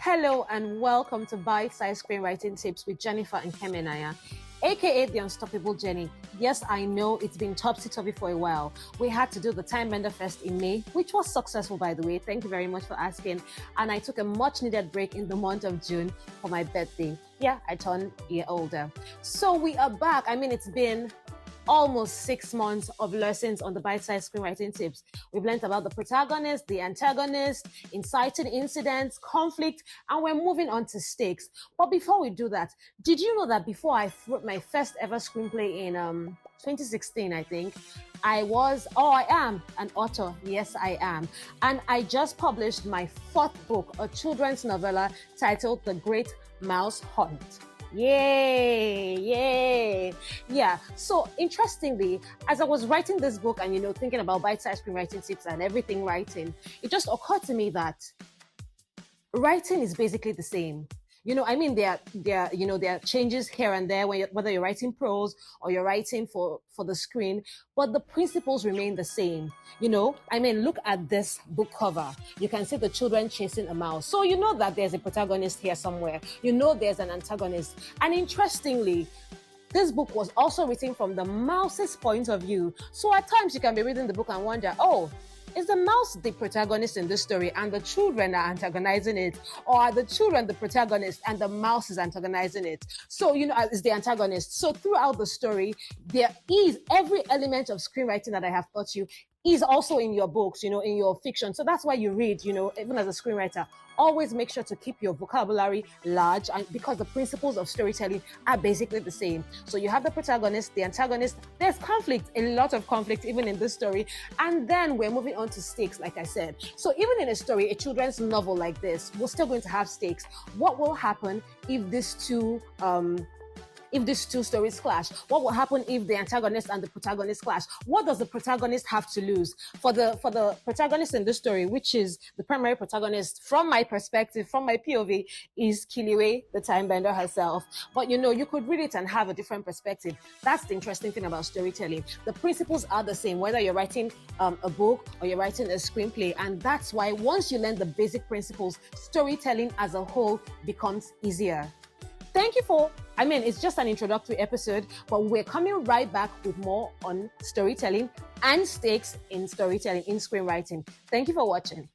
Hello and welcome to Bite Size Screenwriting Tips with Jennifer and Kemenaya, aka The Unstoppable Jenny. Yes, I know it's been topsy-turvy for a while. We had to do the Time Bender Fest in May, which was successful, by the way. Thank you very much for asking. And I took a much-needed break in the month of June for my birthday. Yeah, I turned a year older. So we are back. I mean, it's been almost 6 months of lessons on the bite-sized screenwriting tips. We've learned about the protagonist, the antagonist, inciting incidents, conflict, and we're moving on to stakes. But before we do that, did you know that before I wrote my first ever screenplay in 2016, I think, I am an author. Yes, I am. And I just published my 4th book, a children's novella titled The Great Mouse Hunt. Yay, yay. Yeah. So interestingly, as I was writing this book and, thinking about bite-sized screenwriting tips and everything writing, it just occurred to me that writing is basically the same. There are changes here and there, whether you're writing prose or you're writing for the screen, but the principles remain the same. Look at this book cover. You can see the children chasing a mouse. So you know that there's a protagonist here somewhere. There's an antagonist. And interestingly, this book was also written from the mouse's point of view. So at times you can be reading the book and wonder, is the mouse the protagonist in this story and the children are antagonizing it? Or are the children the protagonist and the mouse is antagonizing it? So, is the antagonist. So throughout the story, there is every element of screenwriting that I have taught you is also in your books, in your fiction. So that's why you read, even as a screenwriter, always make sure to keep your vocabulary large, and because the principles of storytelling are basically the same. So you have the protagonist, the antagonist, there's conflict, a lot of conflict even in this story. And then we're moving on to stakes, like I said. So even in a story, a children's novel like this, we're still going to have stakes. What will happen if these two stories clash? What will happen if the antagonist and the protagonist clash? What does the protagonist have to lose? For the protagonist in this story, which is the primary protagonist from my perspective, from my POV, is Kiliwe, the time bender herself. But you could read it and have a different perspective. That's the interesting thing about storytelling. The principles are the same, whether you're writing a book or you're writing a screenplay. And that's why once you learn the basic principles, storytelling as a whole becomes easier. Thank you it's just an introductory episode, but we're coming right back with more on storytelling and stakes in storytelling, in screenwriting. Thank you for watching.